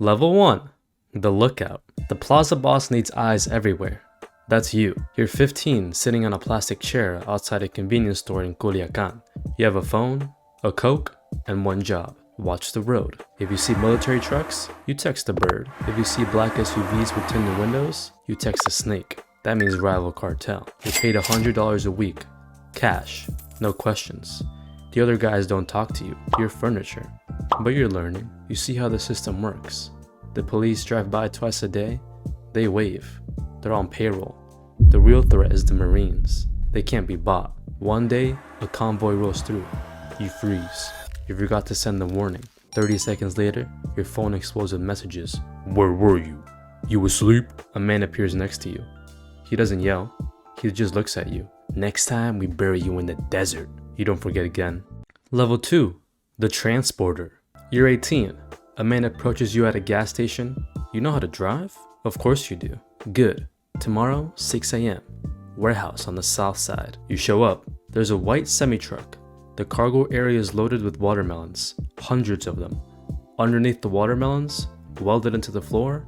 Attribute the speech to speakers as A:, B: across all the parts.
A: Level 1. The lookout. The plaza boss needs eyes everywhere. That's you. You're 15, sitting on a plastic chair outside a convenience store in Culiacan. You have a phone, a Coke, and one job. Watch the road. If you see military trucks, you text a bird. If you see black SUVs with tinted windows, you text a snake. That means rival cartel. You're paid $100 a week. Cash. No questions. The other guys don't talk to you. You're furniture. But you're learning. You see how the system works. The police drive by twice a day. They wave. They're on payroll. The real threat is the Marines. They can't be bought. One day, a convoy rolls through. You freeze. You forgot to send the warning. 30 seconds later, your phone explodes with messages. Where were you? You asleep? A man appears next to you. He doesn't yell. He just looks at you. Next time, we bury you in the desert. You don't forget again. Level 2. The transporter. You're 18. A man approaches you at a gas station. You know how to drive? Of course you do. Good. Tomorrow, 6 a.m. Warehouse on the south side. You show up. There's a white semi-truck. The cargo area is loaded with watermelons. Hundreds of them. Underneath the watermelons, welded into the floor,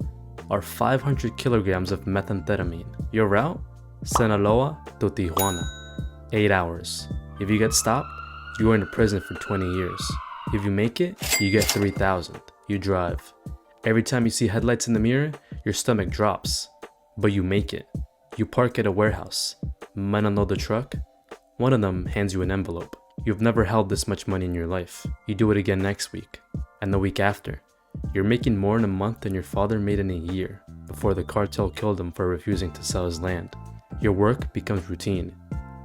A: are 500 kilograms of methamphetamine. Your route? Sinaloa to Tijuana. 8 hours. If you get stopped, you are in prison for 20 years. If you make it, you get 3,000. You drive. Every time you see headlights in the mirror, your stomach drops. But you make it. You park at a warehouse. Men unload the truck. One of them hands you an envelope. You've never held this much money in your life. You do it again next week. And the week after. You're making more in a month than your father made in a year before the cartel killed him for refusing to sell his land. Your work becomes routine.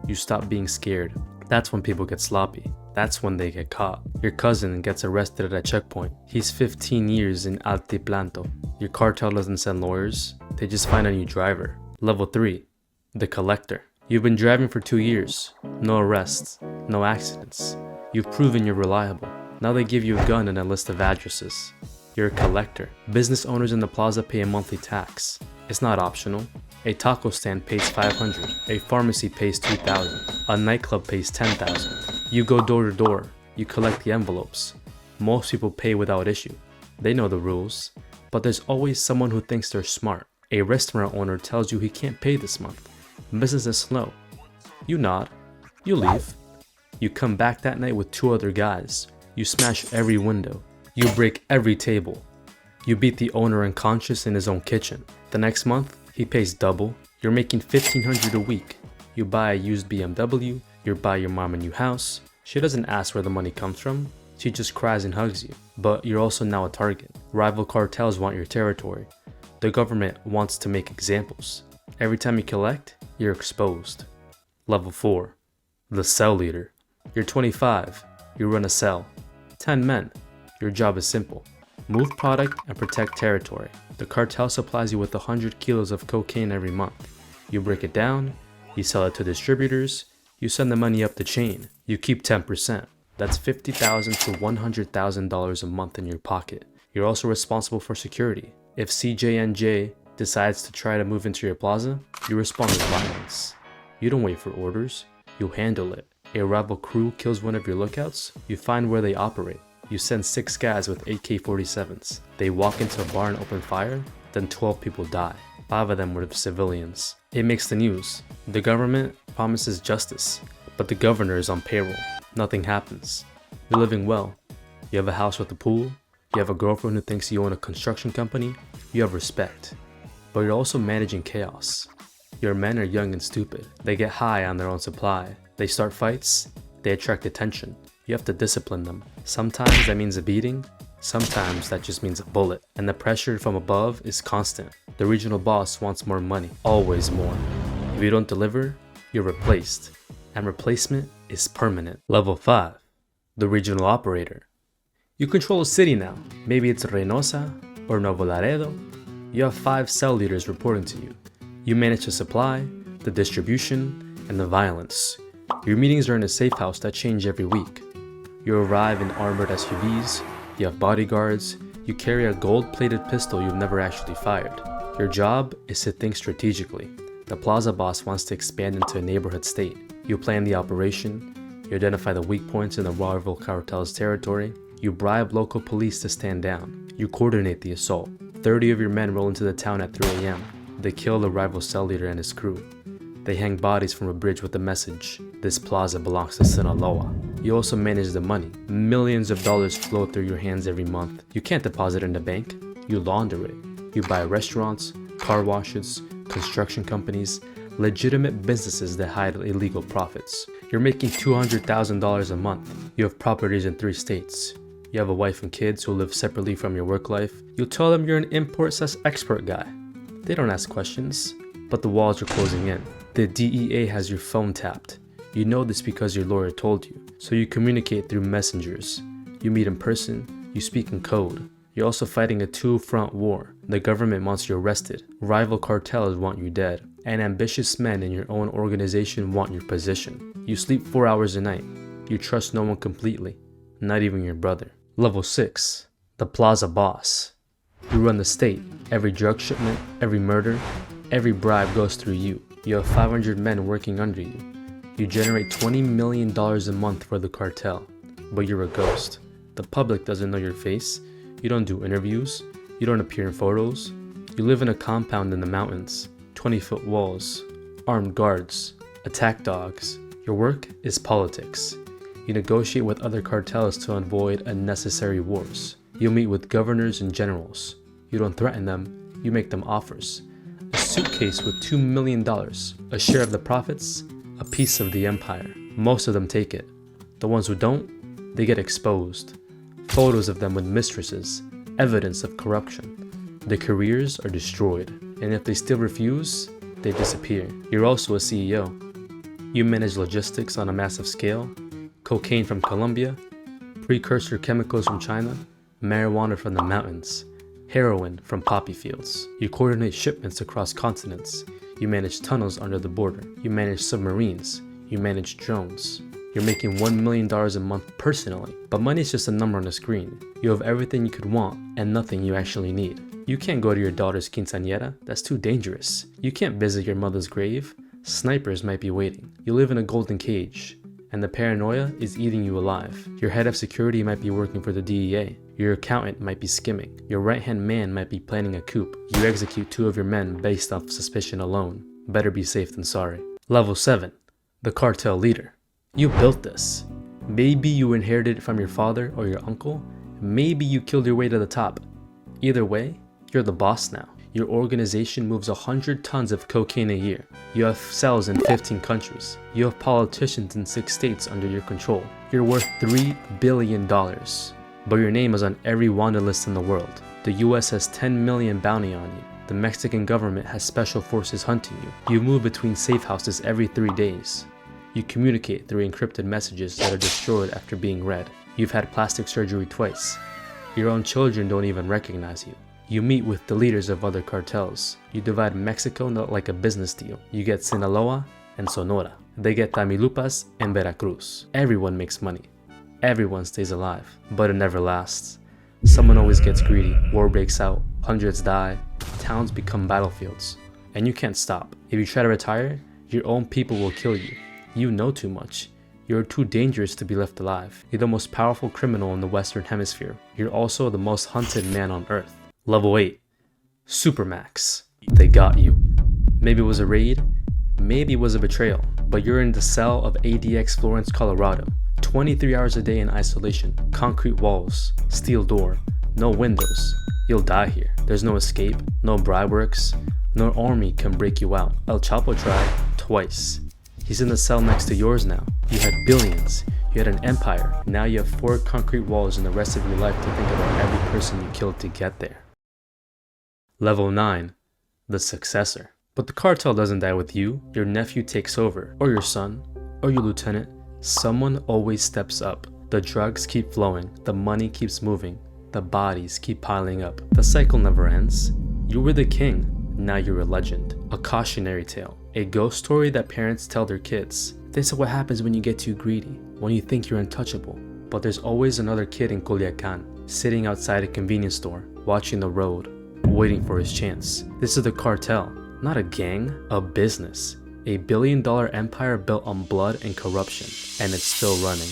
A: You stop being scared. That's when people get sloppy. That's when they get caught. Your cousin gets arrested at a checkpoint. He's 15 years in Altiplanto. Your cartel doesn't send lawyers. They just find a new driver. Level 3. The collector. You've been driving for 2 years. No arrests. No accidents. You've proven you're reliable. Now they give you a gun and a list of addresses. You're a collector. Business owners in the plaza pay a monthly tax. It's not optional. A taco stand pays $500. A pharmacy pays $2,000. A nightclub pays $10,000. You go door to door. You collect the envelopes. Most people pay without issue. They know the rules. But there's always someone who thinks they're smart. A restaurant owner tells you he can't pay this month. Business is slow. You nod. You leave. You come back that night with 2 other guys. You smash every window. You break every table. You beat the owner unconscious in his own kitchen. The next month, he pays double. You're making $1,500 a week. You buy a used BMW. You buy your mom a new house. She doesn't ask where the money comes from. She just cries and hugs you. But you're also now a target. Rival cartels want your territory. The government wants to make examples. Every time you collect, you're exposed. Level 4. The cell leader. You're 25. You run a cell. 10 men. Your job is simple. Move product and protect territory. The cartel supplies you with 100 kilos of cocaine every month. You break it down. You sell it to distributors. You send the money up the chain. You keep 10%. That's $50,000 to $100,000 a month in your pocket. You're also responsible for security. If CJNJ decides to try to move into your plaza, you respond with violence. You don't wait for orders. You handle it. A rival crew kills one of your lookouts. You find where they operate. You send 6 guys with AK-47s. They walk into a bar and open fire. Then 12 people die. 5 of them were civilians. It makes the news. The government promises justice, but the governor is on payroll. Nothing happens. You're living well. You have a house with a pool. You have a girlfriend who thinks you own a construction company. You have respect. But you're also managing chaos. Your men are young and stupid. They get high on their own supply. They start fights. They attract attention. You have to discipline them. Sometimes that means a beating. Sometimes that just means a bullet. And the pressure from above is constant. The regional boss wants more money. Always more. If you don't deliver, you're replaced. And replacement is permanent. Level 5. The regional operator. You control a city now. Maybe it's Reynosa or Nuevo Laredo. You have 5 cell leaders reporting to you. You manage the supply, the distribution, and the violence. Your meetings are in a safe house that change every week. You arrive in armored SUVs, you have bodyguards, you carry a gold-plated pistol you've never actually fired. Your job is to think strategically. The plaza boss wants to expand into a neighborhood state. You plan the operation, you identify the weak points in the rival cartel's territory, You bribe local police to stand down. You coordinate the assault. 30 of your men roll into the town at 3 a.m. They kill the rival cell leader and his crew. They hang bodies from a bridge with the message, "This plaza belongs to Sinaloa." You also manage the money. Millions of dollars flow through your hands every month. You can't deposit in the bank. You launder it. You buy restaurants, car washes, construction companies, legitimate businesses that hide illegal profits. You're making $200,000 a month. You have properties in 3 states. You have a wife and kids who live separately from your work life. You tell them you're an import expert guy. They don't ask questions, but the walls are closing in. The DEA has your phone tapped. You know this because your lawyer told you. So you communicate through messengers. You meet in person. You speak in code. You're also fighting a 2-front war. The government wants you arrested. Rival cartels want you dead. And ambitious men in your own organization want your position. You sleep 4 hours a night. You trust no one completely, not even your brother. Level 6. The Plaza Boss. You run the state. Every drug shipment, every murder, every bribe goes through you. You have 500 men working under you. You generate $20 million a month for the cartel, but you're a ghost. The public doesn't know your face. You don't do interviews. You don't appear in photos. You live in a compound in the mountains, 20-foot walls, armed guards, attack dogs. Your work is politics. You negotiate with other cartels to avoid unnecessary wars. You meet with governors and generals. You don't threaten them, you make them offers. A suitcase with $2 million, a share of the profits, a piece of the empire. Most of them take it. The ones who don't, they get exposed. Photos of them with mistresses, evidence of corruption. Their careers are destroyed, and if they still refuse, they disappear. You're also a CEO. You manage logistics on a massive scale, cocaine from Colombia, precursor chemicals from China, marijuana from the mountains, heroin from poppy fields. You coordinate shipments across continents. You manage tunnels under the border. You manage submarines. You manage drones. You're making $1 million a month personally, but money is just a number on a screen. You have everything you could want and nothing you actually need. You can't go to your daughter's quinceañera, that's too dangerous. You can't visit your mother's grave. Snipers might be waiting. You live in a golden cage, and the paranoia is eating you alive. Your head of security might be working for the DEA. Your accountant might be skimming. Your right-hand man might be planning a coup. You execute 2 of your men based off suspicion alone. Better be safe than sorry. Level 7. The cartel leader. You built this. Maybe you inherited it from your father or your uncle. Maybe you killed your way to the top. Either way, you're the boss now. Your organization moves 100 tons of cocaine a year. You have cells in 15 countries. You have politicians in 6 states under your control. You're worth $3 billion. But your name is on every wanted list in the world. The US has 10 million bounty on you. The Mexican government has special forces hunting you. You move between safe houses every 3 days. You communicate through encrypted messages that are destroyed after being read. You've had plastic surgery twice. Your own children don't even recognize you. You meet with the leaders of other cartels. You divide Mexico like a business deal. You get Sinaloa and Sonora. They get Tamaulipas and Veracruz. Everyone makes money. Everyone stays alive, but it never lasts. Someone always gets greedy. War breaks out. Hundreds die. Towns become battlefields. And you can't stop. If you try to retire, your own people will kill you. You know too much. You're too dangerous to be left alive. You're the most powerful criminal in the Western Hemisphere. You're also the most hunted man on Earth. Level 8. Supermax. They got you. Maybe it was a raid, maybe it was a betrayal, but you're in the cell of ADX Florence, Colorado. 23 hours a day in isolation, concrete walls, steel door, no windows. You'll die here. There's no escape, no bribe works, no army can break you out. El Chapo tried twice. He's in the cell next to yours now. You had billions. You had an empire. Now you have 4 concrete walls and the rest of your life to think about every person you killed to get there. Level 9. The successor. But the cartel doesn't die with you. Your nephew takes over, or your son, or your lieutenant. Someone always steps up. The drugs keep flowing. The money keeps moving. The bodies keep piling up. The cycle never ends. You were the king. Now you're a legend. A cautionary tale. A ghost story that parents tell their kids. This is what happens when you get too greedy, when you think you're untouchable. But there's always another kid in Culiacan, sitting outside a convenience store, watching the road, waiting for his chance. This is the cartel, not a gang, a business. A $1 billion empire built on blood and corruption, and it's still running.